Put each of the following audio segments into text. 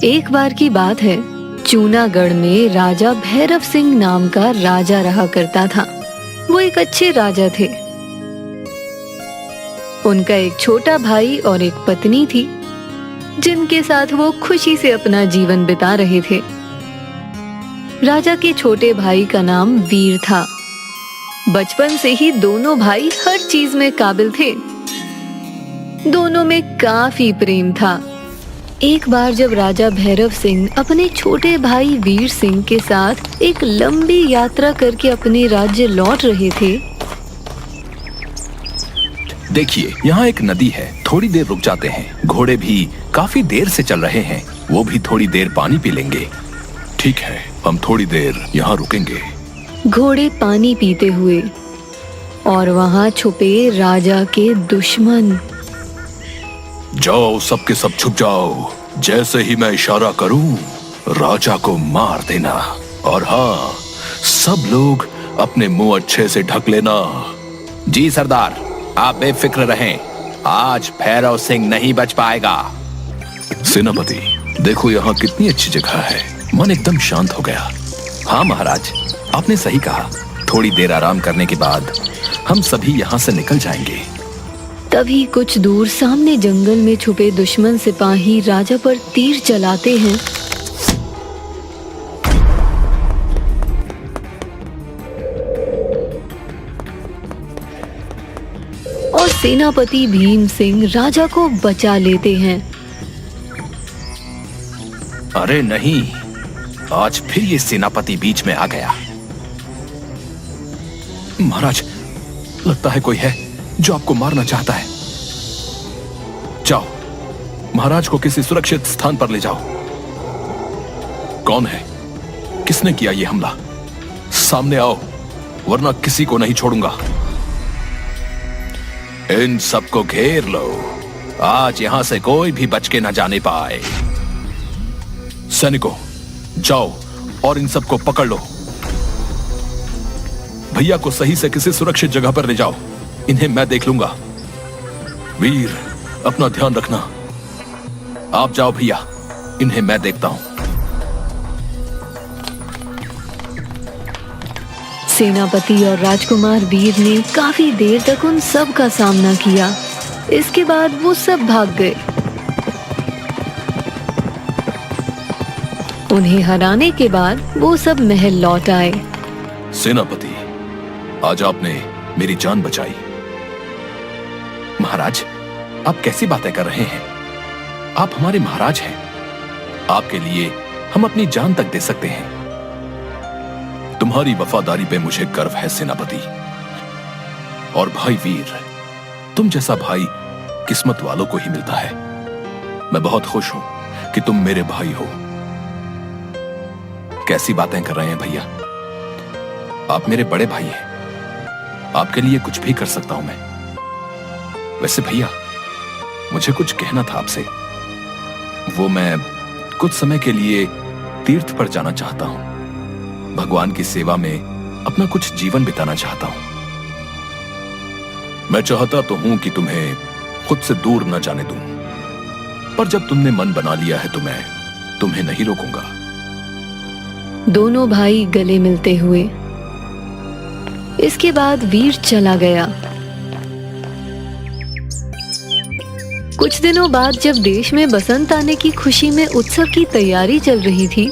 एक बार की बात है, चूनागढ़ में राजा भैरव सिंह नाम का राजा रहा करता था। वो एक अच्छे राजा थे। उनका एक छोटा भाई और एक पत्नी थी, जिनके साथ वो खुशी से अपना जीवन बिता रहे थे। राजा के छोटे भाई का नाम वीर था। बचपन से ही दोनों भाई हर चीज में काबिल थे। दोनों में काफी प्रेम था। एक बार जब राजा भैरव सिंह अपने छोटे भाई वीर सिंह के साथ एक लंबी यात्रा करके अपने राज्य लौट रहे थे। देखिए, यहाँ एक नदी है, थोड़ी देर रुक जाते हैं। घोड़े भी काफी देर से चल रहे हैं, वो भी थोड़ी देर पानी पी लेंगे। ठीक है, हम थोड़ी देर यहाँ रुकेंगे। घोड़े पानी पीते हुए, और वहाँ छुपे राजा के दुश्मन। जाओ, सबके सब छुप जाओ। जैसे ही मैं इशारा करूं, राजा को मार देना। और हाँ, सब लोग अपने मुंह अच्छे से ढक लेना। जी सरदार, आप बेफिक्र रहें, आज भैरव सिंह नहीं बच पाएगा। सेनापति, देखो यहाँ कितनी अच्छी जगह है, मन एकदम शांत हो गया। हाँ महाराज, आपने सही कहा। थोड़ी देर आराम करने के बाद हम सभी यहाँ से निकल जाएंगे। तभी कुछ दूर सामने जंगल में छुपे दुश्मन सिपाही राजा पर तीर चलाते हैं। और सेनापति भीम सिंह राजा को बचा लेते हैं। अरे नहीं, आज फिर ये सेनापति बीच में आ गया। महाराज, लगता है कोई है जो आपको मारना चाहता है। जाओ, महाराज को किसी सुरक्षित स्थान पर ले जाओ। कौन है? किसने किया ये हमला? सामने आओ, वरना किसी को नहीं छोड़ूंगा। इन सबको घेर लो, आज यहां से कोई भी बच के न जाने पाए। सैनिकों, जाओ और इन सबको पकड़ लो। भैया को सही से किसी सुरक्षित जगह पर ले जाओ, इन्हें मैं देख लूंगा। वीर, अपना ध्यान रखना। आप जाओ भैया, इन्हें मैं देखता हूं। सेनापति और राजकुमार वीर ने काफी देर तक उन सब का सामना किया। इसके बाद वो सब भाग गए। उन्हें हराने के बाद वो सब महल लौट आए। सेनापति, आज आपने मेरी जान बचाई। महाराज, आप कैसी बातें कर रहे हैं? आप हमारे महाराज हैं। आपके लिए हम अपनी जान तक दे सकते हैं। तुम्हारी वफादारी पे मुझे गर्व है सेनापति। और भाई वीर, तुम जैसा भाई किस्मत वालों को ही मिलता है। मैं बहुत खुश हूं कि तुम मेरे भाई हो। कैसी बातें कर रहे हैं भैया? आप मेरे बड़े भाई हैं, आपके लिए कुछ भी कर सकता हूं मैं। वैसे भैया, मुझे कुछ कहना था आपसे। वो मैं कुछ समय के लिए तीर्थ पर जाना चाहता हूं। भगवान की सेवा में अपना कुछ जीवन बिताना चाहता हूं। मैं चाहता तो हूं कि तुम्हें खुद से दूर न जाने दूं, पर जब तुमने मन बना लिया है तो मैं तुम्हें नहीं रोकूंगा। दोनों भाई गले मिलते हुए। इसके बाद वीर चला गया। कुछ दिनों बाद जब देश में बसंत आने की खुशी में उत्सव की तैयारी चल रही थी,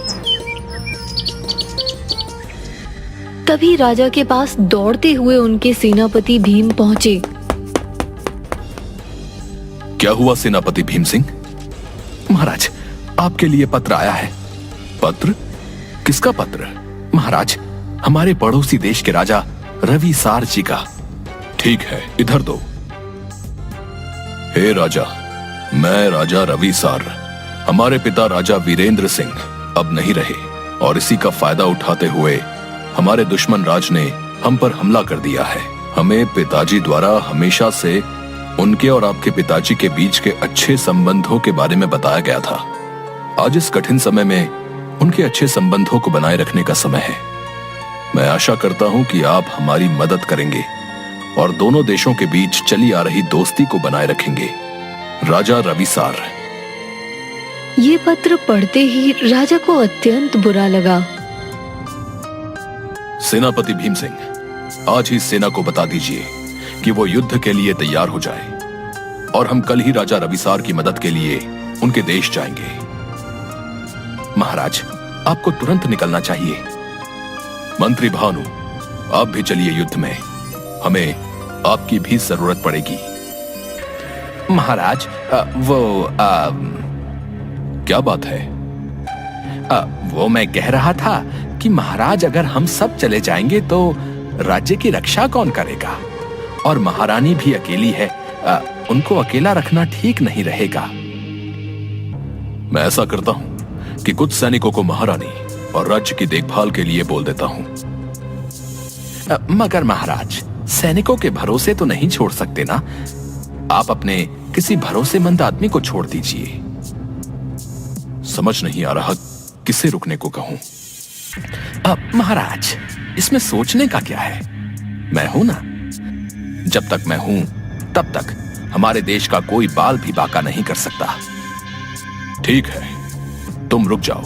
तभी राजा के पास दौड़ते हुए उनके सेनापति भीम पहुंचे। क्या हुआ सेनापति भीम सिंह? महाराज, आपके लिए पत्र आया है। पत्र? किसका पत्र? महाराज, हमारे पड़ोसी देश के राजा रविसार जी का। ठीक है, इधर दो। हे राजा, मैं राजा रविसार, हमारे पिता राजा वीरेंद्र सिंह अब नहीं रहे, और इसी का फायदा उठाते हुए हमारे दुश्मन राज ने हम पर हमला कर दिया है। हमें पिताजी द्वारा हमेशा से उनके और आपके पिताजी के बीच के अच्छे संबंधों के बारे में बताया गया था। आज इस कठिन समय में उनके अच्छे संबंधों को बनाए रखने का समय है। मैं आशा करता हूं कि आप हमारी मदद करेंगे और दोनों देशों के बीच चली आ रही दोस्ती को बनाए रखेंगे। राजा रविसार। ये पत्र पढ़ते ही राजा को अत्यंत बुरा लगा। सेनापति भीम सिंह, आज ही सेना को बता दीजिए कि वो युद्ध के लिए तैयार हो जाए और हम कल ही राजा रविसार की मदद के लिए उनके देश जाएंगे। महाराज, आपको तुरंत निकलना चाहिए। मंत्री भानु, आप भी चलिए युद्ध में, हमें आपकी भी जरूरत पड़ेगी। महाराज, क्या बात है? वो मैं कह रहा था कि महाराज, अगर हम सब चले जाएंगे तो राज्य की रक्षा कौन करेगा? और महारानी भी अकेली है, उनको अकेला रखना ठीक नहीं रहेगा। मैं ऐसा करता हूं कि कुछ सैनिकों को महारानी और राज्य की देखभाल के लिए बोल देता हूं। मगर महाराज, सैनिकों के भरोसे तो नहीं छोड़ सकते ना। आप अपने किसी भरोसेमंद आदमी को छोड़ दीजिए। समझ नहीं आ रहा किसे रुकने को कहूं। महाराज, इसमें सोचने का क्या है? मैं हूं ना। जब तक मैं हूं तब तक हमारे देश का कोई बाल भी बाका नहीं कर सकता। ठीक है, तुम रुक जाओ।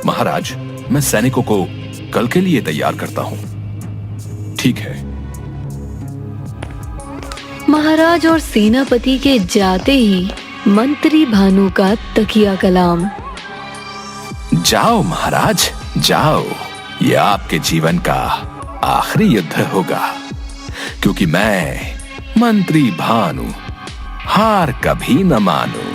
महाराज, मैं सैनिकों को कल के लिए तैयार करता हूं। ठीक है। महाराज और सेनापति के जाते ही मंत्री भानु का तकिया कलाम। जाओ महाराज, जाओ। यह आपके जीवन का आखिरी युद्ध होगा, क्योंकि मैं मंत्री भानु हार कभी न मानू।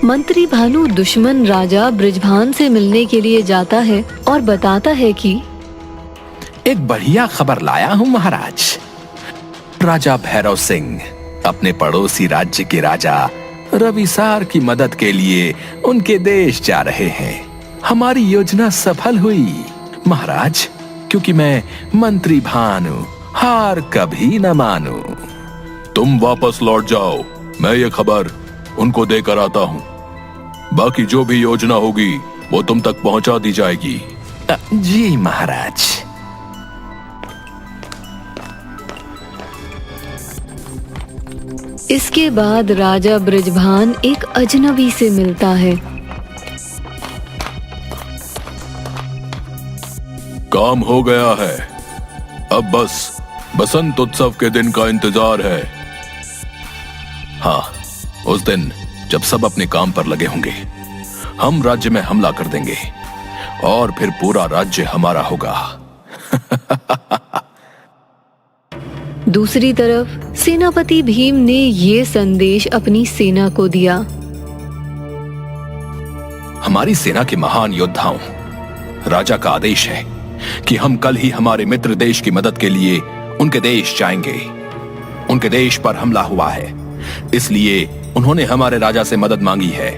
मंत्री भानु दुश्मन राजा बृजभान से मिलने के लिए जाता है और बताता है कि एक बढ़िया खबर लाया हूं महाराज। राजा भैरव सिंह अपने पड़ोसी राज्य के राजा रविसार की मदद के लिए उनके देश जा रहे हैं। हमारी योजना सफल हुई महाराज, क्योंकि मैं मंत्री भानु हार कभी न मानू। तुम वापस लौट जाओ, मैं ये खबर उनको देकर आता हूं। बाकी जो भी योजना होगी वो तुम तक पहुंचा दी जाएगी। जी महाराज। इसके बाद राजा बृजभान एक अजनबी से मिलता है। काम हो गया है, अब बस बसंत उत्सव के दिन का इंतजार है। हाँ, उस दिन जब सब अपने काम पर लगे होंगे, हम राज्य में हमला कर देंगे और फिर पूरा राज्य हमारा होगा। दूसरी तरफ सेनापति भीम ने ये संदेश अपनी सेना को दिया। हमारी सेना के महान योद्धाओं, राजा का आदेश है कि हम कल ही हमारे मित्र देश की मदद के लिए उनके देश जाएंगे। उनके देश पर हमला हुआ है, इसलिए उन्होंने हमारे राजा से मदद मांगी है।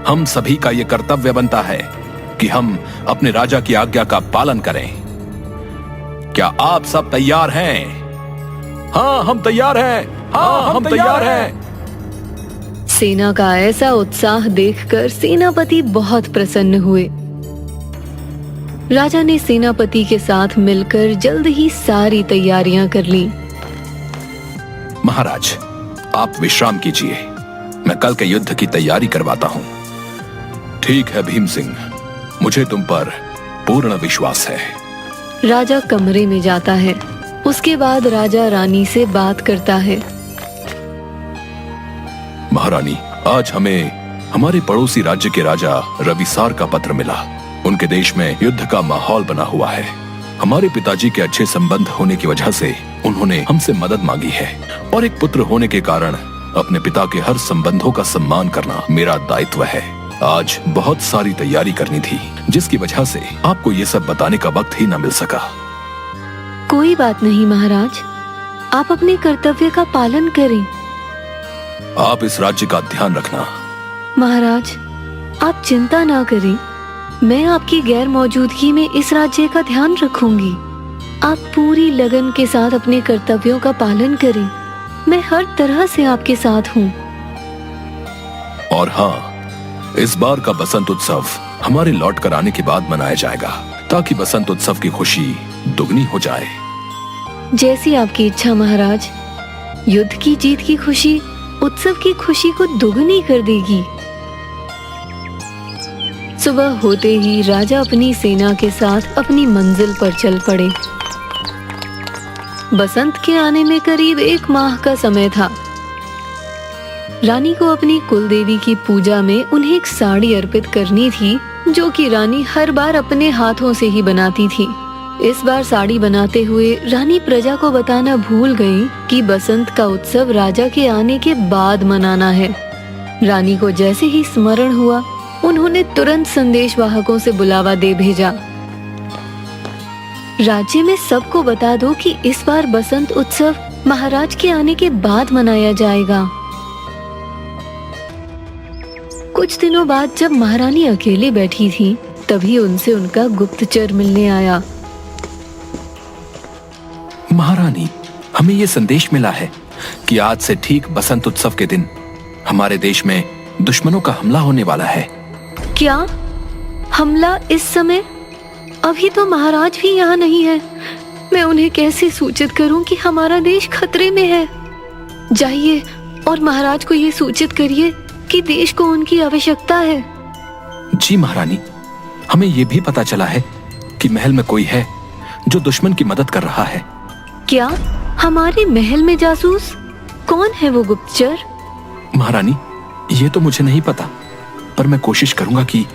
हम सभी का यह कर्तव्य बनता है कि हम अपने राजा की आज्ञा का पालन करें। क्या आप सब तैयार हैं? हाँ, हम तैयार हैं। हाँ, हम तैयार हैं। सेना का ऐसा उत्साह देखकर सेनापति बहुत प्रसन्न हुए। राजा ने सेनापति के साथ मिलकर जल्द ही सारी तैयारियां कर ली। महाराज, आप विश्राम कीजिए, मैं कल के युद्ध की तैयारी करवाता हूं। ठीक है भीम सिंह, मुझे तुम पर पूर्ण विश्वास है। राजा कमरे में जाता है। उसके बाद राजा रानी से बात करता है। महारानी, आज हमें हमारे पड़ोसी राज्य के राजा रविसार का पत्र मिला। उनके देश में युद्ध का माहौल बना हुआ है। हमारे पिताजी के अच्छे संबंध होने की वजह से उन्होंने हमसे मदद मांगी है, और एक पुत्र होने के कारण अपने पिता के हर संबंधों का सम्मान करना मेरा दायित्व है। आज बहुत सारी तैयारी करनी थी, जिसकी वजह से आपको ये सब बताने का वक्त ही न मिल सका। कोई बात नहीं महाराज, आप अपने कर्तव्य का पालन करें। आप इस राज्य का ध्यान रखना। महाराज, आप चिंता ना करें, मैं आपकी गैर मौजूदगी में इस राज्य का ध्यान रखूंगी। आप पूरी लगन के साथ अपने कर्तव्यों का पालन करें। मैं हर तरह से आपके साथ हूँ। और हाँ, इस बार का बसंत उत्सव हमारे लौट कर आने के बाद मनाया जाएगा, ताकि बसंत उत्सव की खुशी दुगनी हो जाए। जैसी आपकी इच्छा महाराज, युद्ध की जीत की खुशी उत्सव की खुशी को दोगुनी कर देगी। सुबह होते ही राजा अपनी सेना के साथ अपनी मंजिल पर चल पड़े। बसंत के आने में करीब 1 माह का समय था। रानी को अपनी कुलदेवी की पूजा में उन्हें एक साड़ी अर्पित करनी थी, जो कि रानी हर बार अपने हाथों से ही बनाती थी। इस बार साड़ी बनाते हुए रानी प्रजा को बताना भूल गई कि बसंत का उत्सव राजा के आने के बाद मनाना है। रानी को जैसे ही स्मरण हुआ, उन्होंने तुरंत संदेशवाहकों से बुलावा दे भेजा। राज्य में सबको बता दो कि इस बार बसंत उत्सव महाराज के आने के बाद मनाया जाएगा। कुछ दिनों बाद जब महारानी अकेले बैठी थी, तभी उनसे उनका गुप्तचर मिलने आया। महारानी, हमें ये संदेश मिला है कि आज से ठीक बसंत उत्सव के दिन हमारे देश में दुश्मनों का हमला होने वाला है। क्या हमला इस समय? अभी तो महाराज भी यहाँ नहीं है। मैं उन्हें कैसे सूचित करूं कि हमारा देश खतरे में है? जाइए और महाराज को ये सूचित करिए कि देश को उनकी आवश्यकता है। जी महारानी, हमें ये भी पता चला है कि महल में कोई है जो दुश्मन की मदद कर रहा है। क्या हमारे महल में जासूस? कौन है वो गुप्तचर? महारानी, ये तो मुझे नहीं पता, पर मैं कोशिश करूंगा कि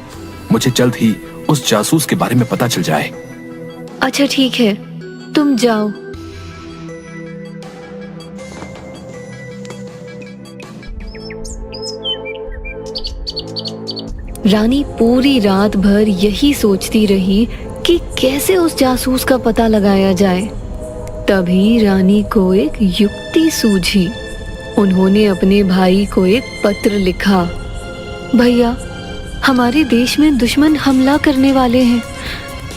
मुझे जल्द ही उस जासूस के बारे में पता चल जाए। अच्छा ठीक है, तुम जाओ। रानी पूरी रात भर यही सोचती रही कि कैसे उस जासूस का पता लगाया जाए। तभी रानी को एक युक्ति सूझी। उन्होंने अपने भाई को एक पत्र लिखा। भैया, हमारे देश में दुश्मन हमला करने वाले हैं।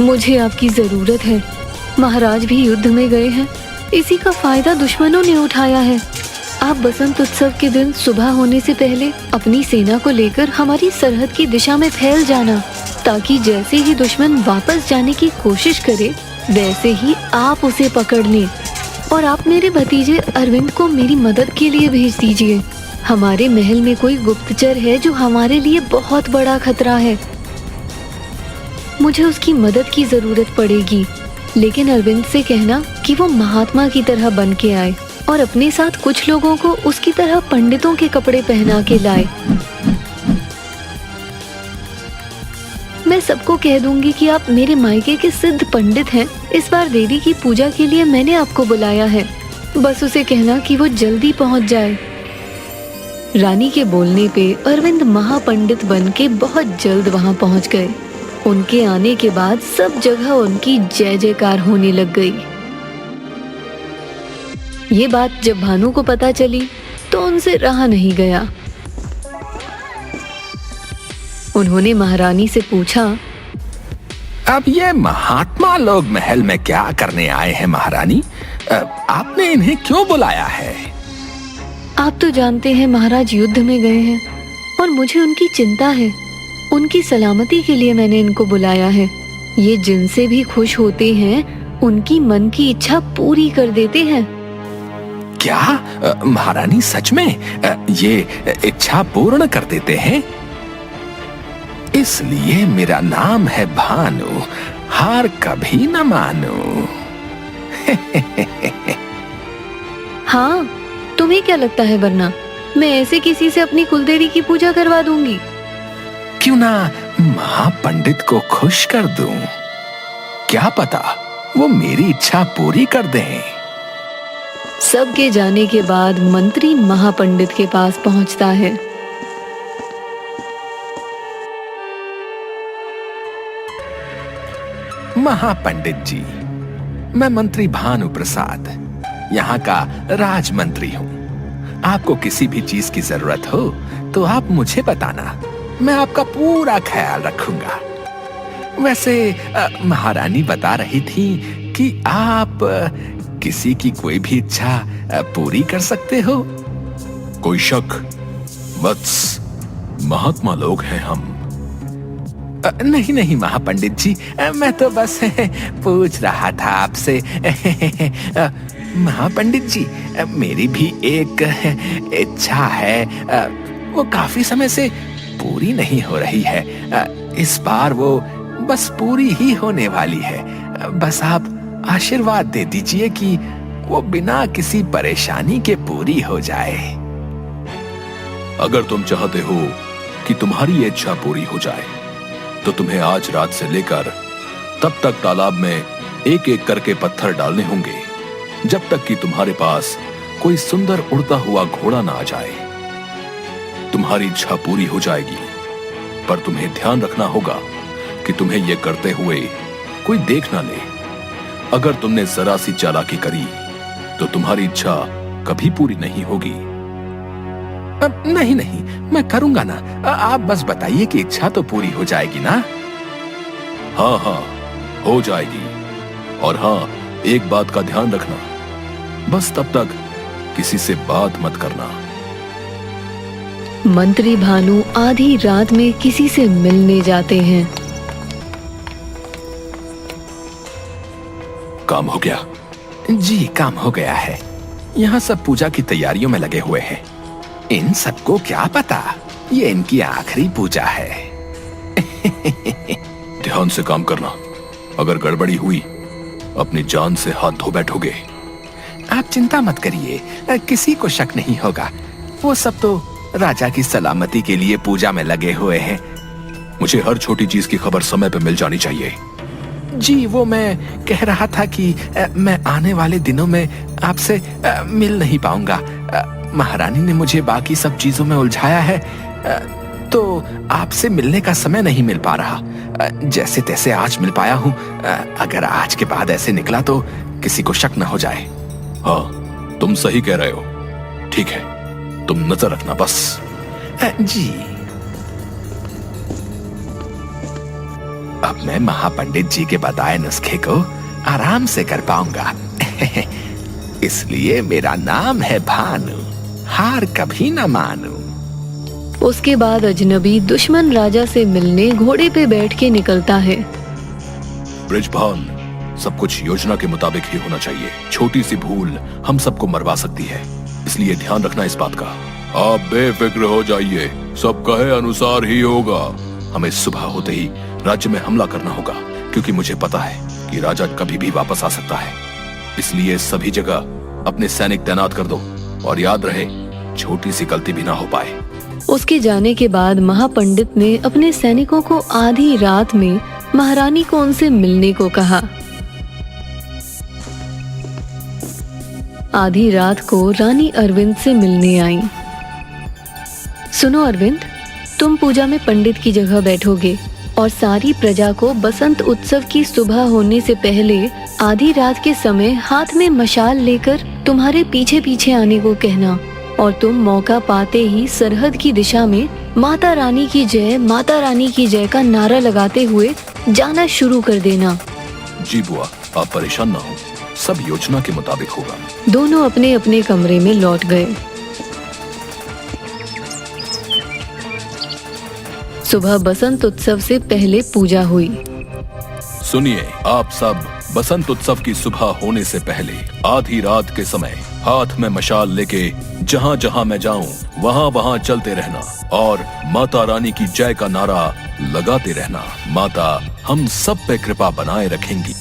मुझे आपकी जरूरत है। महाराज भी युद्ध में गए हैं। इसी का फायदा दुश्मनों ने उठाया है। आप बसंत उत्सव के दिन सुबह होने से पहले अपनी सेना को लेकर हमारी सरहद की दिशा में फैल जाना, ताकि जैसे ही दुश्मन वापस जाने की कोशिश करे, वैसे ही आप उसे पकड़ लें। और आप मेरे भतीजे अरविंद को मेरी मदद के लिए भेज दीजिए। हमारे महल में कोई गुप्तचर है जो हमारे लिए बहुत बड़ा खतरा है। मुझे उसकी मदद की जरूरत पड़ेगी, लेकिन अरविंद से कहना कि वो महात्मा की तरह बन के आए और अपने साथ कुछ लोगों को उसकी तरह पंडितों के कपड़े पहना के लाए। मैं सबको कह दूंगी कि आप मेरे मायके के सिद्ध पंडित हैं। इस बार देवी की पूजा के लिए मैंने आपको बुलाया है। बस उसे कहना कि वो जल्दी पहुंच जाए। रानी के बोलने पे अरविंद महापंडित बन के बहुत जल्द वहां पहुंच गए। उनके आने के बाद सब जगह उनकी जय जयकार होने लग गई। ये बात जब भानु को पता चली तो उनसे रहा नहीं गया। उन्होंने महारानी से पूछा, अब ये महात्मा लोग महल में क्या करने आए हैं महारानी? आपने इन्हें क्यों बुलाया है? आप तो जानते हैं महाराज युद्ध में गए हैं और मुझे उनकी चिंता है। उनकी सलामती के लिए मैंने इनको बुलाया है। ये जिनसे भी खुश होते हैं उनकी मन की इच्छा पूरी कर देते हैं। क्या महारानी सच में ये इच्छा पूर्ण कर देते हैं? इसलिए मेरा नाम है भानु, हार कभी न मानो। हाँ, तुम्हें क्या लगता है वरना मैं ऐसे किसी से अपनी कुलदेवी की पूजा करवा दूंगी? क्यों ना महापंडित को खुश कर दूं? क्या पता वो मेरी इच्छा पूरी कर दें। सबके जाने के बाद मंत्री महापंडित के पास पहुंचता है। महापंडित जी, मैं मंत्री भानु प्रसाद यहाँ का राजमंत्री हूँ। आपको किसी भी चीज की जरूरत हो तो आप मुझे बताना, मैं आपका पूरा ख्याल रखूंगा। वैसे महारानी बता रही थी कि आप किसी की कोई भी इच्छा पूरी कर सकते हो। कोई शक? वत्स, महात्मा लोग हैं हम। नहीं नहीं महापंडित जी, मैं तो बस पूछ रहा था आपसे। महापंडित जी, मेरी भी एक इच्छा है, वो काफी समय से पूरी नहीं हो रही है। इस बार वो बस पूरी ही होने वाली है। बस आप आशीर्वाद दे दीजिए कि वो बिना किसी परेशानी के पूरी हो जाए। अगर तुम चाहते हो कि तुम्हारी ये इच्छा पूरी हो जाए तो तुम्हें आज रात से लेकर तब तक तालाब में एक एक करके पत्थर डालने होंगे जब तक कि तुम्हारे पास कोई सुंदर उड़ता हुआ घोड़ा ना आ जाए। तुम्हारी इच्छा पूरी हो जाएगी, पर तुम्हें ध्यान रखना होगा कि तुम्हें यह करते हुए कोई देख ना ले। अगर तुमने जरा सी चालाकी करी तो तुम्हारी इच्छा कभी पूरी नहीं होगी। नहीं नहीं, मैं करूंगा ना। आप बस बताइए कि इच्छा तो पूरी हो जाएगी ना? हाँ हाँ, हो जाएगी। और हाँ, एक बात का ध्यान रखना, बस तब तक किसी से बात मत करना। मंत्री भानु आधी रात में किसी से मिलने जाते हैं। काम हो गया? जी, काम हो गया है। यहाँ सब पूजा की तैयारियों में लगे हुए हैं। इन सबको क्या पता, ये इनकी आखिरी पूजा है। ध्यान से काम करना, अगर गड़बड़ी हुई अपनी जान से हाथ धो बैठोगे। आप चिंता मत करिए, किसी को शक नहीं होगा। वो सब तो राजा की सलामती के लिए पूजा में लगे हुए हैं। मुझे हर छोटी चीज की खबर समय पे मिल जानी चाहिए। जी, वो मैं कह रहा था कि मैं आने वाले दिनों में आपसे मिल नहीं पाऊंगा। महारानी ने मुझे बाकी सब चीजों में उलझाया है, तो आपसे मिलने का समय नहीं मिल पा रहा। जैसे तैसे आज मिल पाया हूँ। अगर आज के बाद ऐसे निकला तो किसी को शक न हो जाए। हाँ, तुम सही कह रहे हो। ठीक है, तुम नजर रखना बस। जी। अब मैं महापंडित जी के बताए नुस्खे को आराम से कर पाऊंगा। इसलिए मेरा नाम है भानु, हार कभी न मानू। उसके बाद अजनबी दुश्मन राजा से मिलने घोड़े पे बैठ के निकलता है। ब्रिजभान, सब कुछ योजना के मुताबिक ही होना चाहिए। छोटी सी भूल हम सबको मरवा सकती है, इसलिए ध्यान रखना इस बात का। आप बेफिक्र हो जाइए, सब कहे अनुसार ही होगा। हमें सुबह होते ही राज्य में हमला करना होगा, क्योंकि मुझे पता है कि राजा कभी भी वापस आ सकता है। इसलिए सभी जगह अपने सैनिक तैनात कर दो, और याद रहे छोटी सी गलती भी ना हो पाए। उसके जाने के बाद महापंडित ने अपने सैनिकों को आधी रात में महारानी को उनसे मिलने को कहा। आधी रात को रानी अरविंद से मिलने आई। सुनो अरविंद, तुम पूजा में पंडित की जगह बैठोगे और सारी प्रजा को बसंत उत्सव की सुबह होने से पहले आधी रात के समय हाथ में मशाल लेकर तुम्हारे पीछे पीछे आने को कहना, और तुम मौका पाते ही सरहद की दिशा में माता रानी की जय, माता रानी की जय का नारा लगाते हुए जाना शुरू कर देना। जी बुआ, आप परेशान ना हो, सब योजना के मुताबिक होगा। दोनों अपने अपने कमरे में लौट गए। सुबह बसंत उत्सव से पहले पूजा हुई। सुनिए, आप सब बसंत उत्सव की सुबह होने से पहले आधी रात के समय हाथ में मशाल लेके जहाँ जहाँ मैं जाऊँ वहाँ वहाँ चलते रहना और माता रानी की जय का नारा लगाते रहना। माता हम सब पे कृपा बनाए रखेंगी।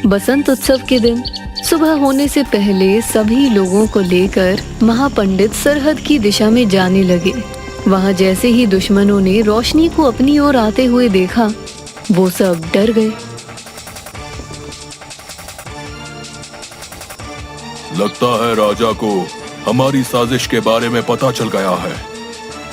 बसंत उत्सव के दिन सुबह होने से पहले सभी लोगों को लेकर महापंडित सरहद की दिशा में जाने लगे। वहाँ जैसे ही दुश्मनों ने रोशनी को अपनी ओर आते हुए देखा, वो सब डर गए। लगता है राजा को हमारी साजिश के बारे में पता चल गया है,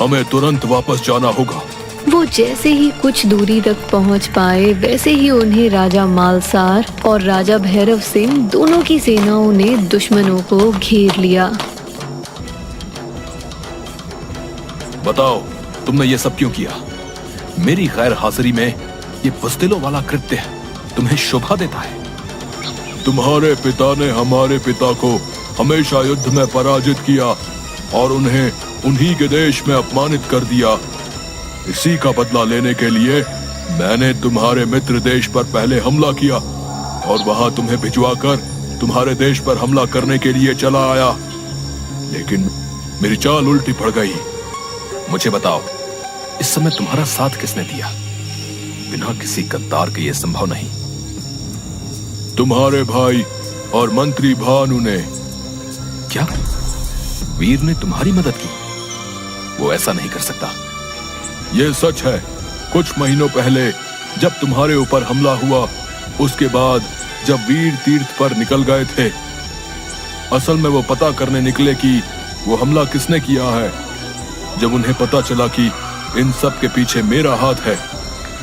हमें तुरंत वापस जाना होगा। वो जैसे ही कुछ दूरी तक पहुंच पाए, वैसे ही उन्हें राजा मालसार और राजा भैरव सिंह दोनों की सेनाओं ने दुश्मनों को घेर लिया। बताओ, तुमने ये सब क्यों किया? मेरी गैर हाजिरी में ये बुज़दिलों वाला कृत्य तुम्हें शोभा देता है? तुम्हारे पिता ने हमारे पिता को हमेशा युद्ध में पराजित किया और उन्हें उन्हीं के देश में अपमानित कर दिया। इसी का बदला लेने के लिए मैंने तुम्हारे मित्र देश पर पहले हमला किया और वहां तुम्हें भिजवाकर तुम्हारे देश पर हमला करने के लिए चला आया, लेकिन मेरी चाल उल्टी पड़ गई। मुझे बताओ, इस समय तुम्हारा साथ किसने दिया? बिना किसी गद्दार के यह संभव नहीं। तुम्हारे भाई और मंत्री भानु ने। क्या वीर ने तुम्हारी मदद की? वो ऐसा नहीं कर सकता। यह सच है। कुछ महीनों पहले जब तुम्हारे ऊपर हमला हुआ, उसके बाद जब वीर तीर्थ पर निकल गए थे, असल में वो पता करने निकले कि वो हमला किसने किया है। जब उन्हें पता चला कि इन सब के पीछे मेरा हाथ है,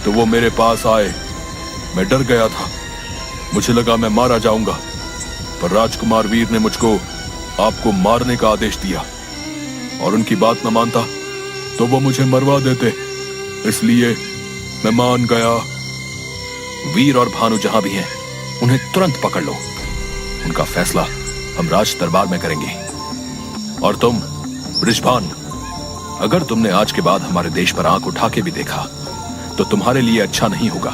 तो वो मेरे पास आए। मैं डर गया था, मुझे लगा मैं मारा जाऊंगा, पर राजकुमार वीर ने मुझको आपको मारने का आदेश दिया, और उनकी बात न मानता तो वो मुझे मरवा देते, इसलिए मैं मान गया। वीर और भानु जहां भी हैं, उन्हें तुरंत पकड़ लो। उनका फैसला हम राज दरबार में करेंगे। और तुम बृषभान, अगर तुमने आज के बाद हमारे देश पर आंख उठा के भी देखा तो तुम्हारे लिए अच्छा नहीं होगा।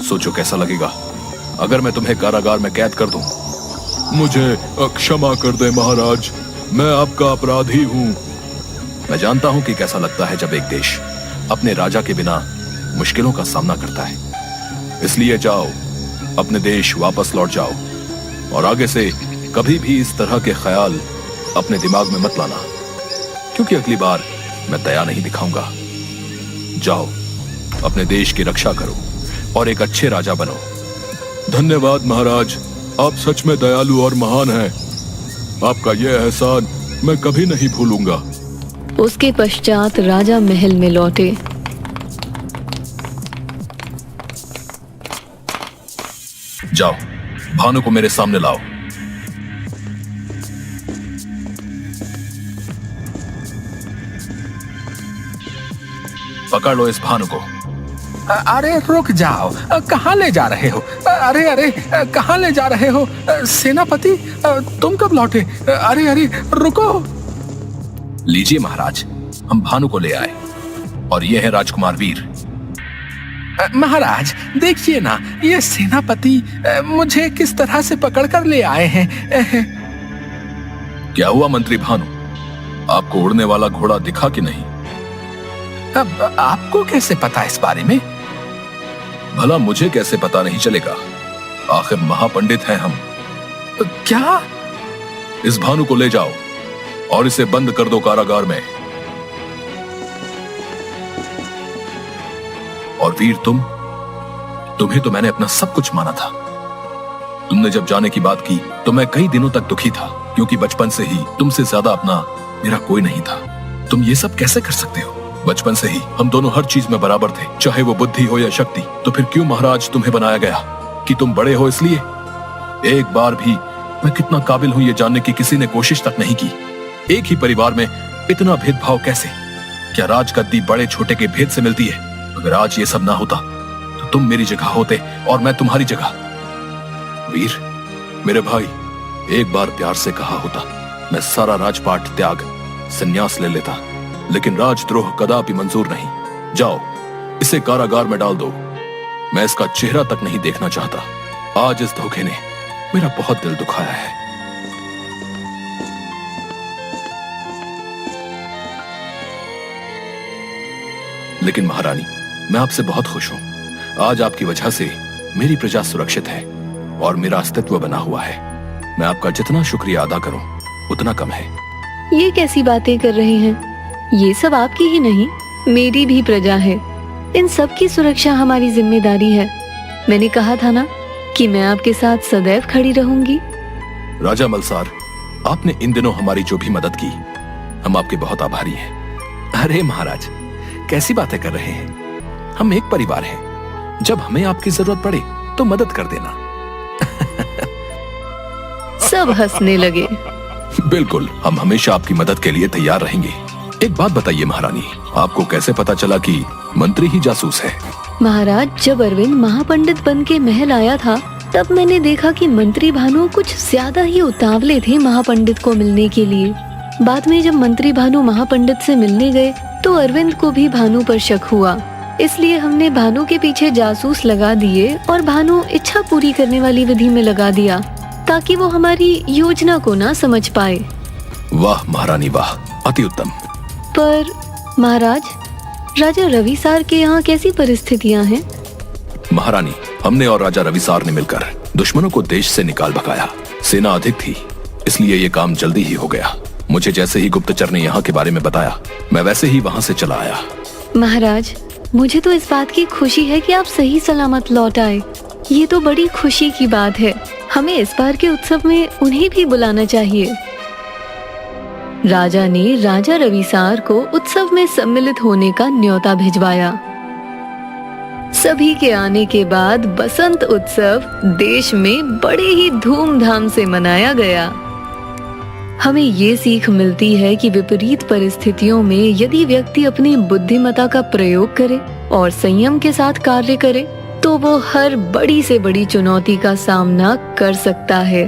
सोचो कैसा लगेगा अगर मैं तुम्हें कारागार में कैद कर दूं। मुझे क्षमा कर दे महाराज, मैं आपका अपराधी हूं। मैं जानता हूं कि कैसा लगता है जब एक देश अपने राजा के बिना मुश्किलों का सामना करता है। इसलिए जाओ, अपने देश वापस लौट जाओ, और आगे से कभी भी इस तरह के ख्याल अपने दिमाग में मत लाना, क्योंकि अगली बार मैं दया नहीं दिखाऊंगा। जाओ, अपने देश की रक्षा करो और एक अच्छे राजा बनो। धन्यवाद महाराज, आप सच में दयालु और महान हैं। आपका यह एहसान मैं कभी नहीं भूलूंगा। उसके पश्चात राजा महल में लौटे। जाओ, भानु को मेरे सामने लाओ। पकड़ लो इस भानु को। अरे रुक जाओ, कहाँ ले जा रहे हो? अरे अरे, कहाँ ले जा रहे हो? सेनापति, तुम कब लौटे? अरे अरे रुको। लीजिए महाराज, हम भानु को ले आए, और ये है राजकुमार वीर। महाराज देखिए ना, ये सेनापति मुझे किस तरह से पकड़कर ले आए हैं। क्या हुआ मंत्री भानु, आपको उड़ने वाला घोड़ा दिखा कि नहीं? अब आपको कैसे पता इस बारे में? भला मुझे कैसे पता नहीं चलेगा, आखिर महापंडित हैं हम। क्या? इस भानु को ले जाओ और इसे बंद कर दो कारागार में। और वीर, तुम्हें तो मैंने अपना सब कुछ माना था। तुमने जब जाने की बात की तो मैं कई दिनों तक दुखी था, क्योंकि बचपन से ही तुमसे ज्यादा अपना मेरा कोई नहीं था। तुम ये सब कैसे कर सकते हो? बचपन से ही हम दोनों हर चीज में बराबर थे, चाहे वो बुद्धि हो या शक्ति। तो फिर क्यों महाराज तुम्हें बनाया गया? कि तुम बड़े हो इसलिए? एक बार भी मैं कितना काबिल हूं ये जानने की किसी ने कोशिश तक नहीं की। एक ही परिवार में इतना भेदभाव कैसे? क्या राजगद्दी बड़े छोटे के भेद से मिलती है? अगर आज ये सब ना होता तो तुम मेरी जगह होते और मैं तुम्हारी जगह। वीर, मेरे भाई, एक बार प्यार से कहा होता मैं सारा राजपाट त्याग संन्यास ले लेता, लेकिन राजद्रोह कदापि मंजूर नहीं। जाओ, इसे कारागार में डाल दो। मैं इसका चेहरा तक नहीं देखना चाहता। आज इस धोखे ने मेरा बहुत दिल दुखाया है। लेकिन महारानी, मैं आपसे बहुत खुश हूं। आज आपकी वजह से मेरी प्रजा सुरक्षित है और मेरा अस्तित्व बना हुआ है। मैं आपका जितना शुक्रिया अदा करूं उतना कम है। ये कैसी बातें कर रहे हैं? ये सब आपकी ही नहीं, मेरी भी प्रजा है। इन सब की सुरक्षा हमारी जिम्मेदारी है। मैंने कहा था ना कि मैं आपके साथ सदैव खड़ी रहूंगी। राजा मलसार, आपने इन दिनों हमारी जो भी मदद की, हम आपके बहुत आभारी हैं। अरे महाराज, कैसी बातें कर रहे हैं? हम एक परिवार हैं। जब हमें आपकी जरूरत पड़े तो मदद कर देना। सब हंसने लगे। बिल्कुल, हम हमेशा आपकी मदद के लिए तैयार रहेंगे। एक बात बताइए महारानी, आपको कैसे पता चला कि मंत्री ही जासूस है? महाराज, जब अरविंद महापंडित बन के महल आया था, तब मैंने देखा कि मंत्री भानु कुछ ज्यादा ही उतावले थे महापंडित को मिलने के लिए। बाद में जब मंत्री भानु महापंडित से मिलने गए तो अरविंद को भी भानु पर शक हुआ इसलिए हमने भानु के पीछे जासूस लगा दिए और भानु इच्छा पूरी करने वाली विधि में लगा दिया ताकि वो हमारी योजना को ना समझ पाए। वाह महारानी वाह, अति उत्तम। पर महाराज, राजा रविसार के यहाँ कैसी परिस्थितियाँ हैं? महारानी, हमने और राजा रविसार ने मिलकर दुश्मनों को देश से निकाल भगाया। सेना अधिक थी, इसलिए ये काम जल्दी ही हो गया। मुझे जैसे ही गुप्तचर ने यहाँ के बारे में बताया, मैं वैसे ही वहाँ से चला आया। महाराज, मुझे तो इस बात की खुशी है कि आप सही सलामत लौट आए। ये तो बड़ी खुशी की बात है। हमें इस बार के उत्सव में उन्हें भी बुलाना चाहिए। राजा ने राजा रविसार को उत्सव में सम्मिलित होने का न्योता भिजवाया। सभी के आने के बाद बसंत उत्सव देश में बड़े ही धूमधाम से मनाया गया। हमें ये सीख मिलती है कि विपरीत परिस्थितियों में यदि व्यक्ति अपनी बुद्धिमत्ता का प्रयोग करे और संयम के साथ कार्य करे तो वो हर बड़ी से बड़ी चुनौती का सामना कर सकता है।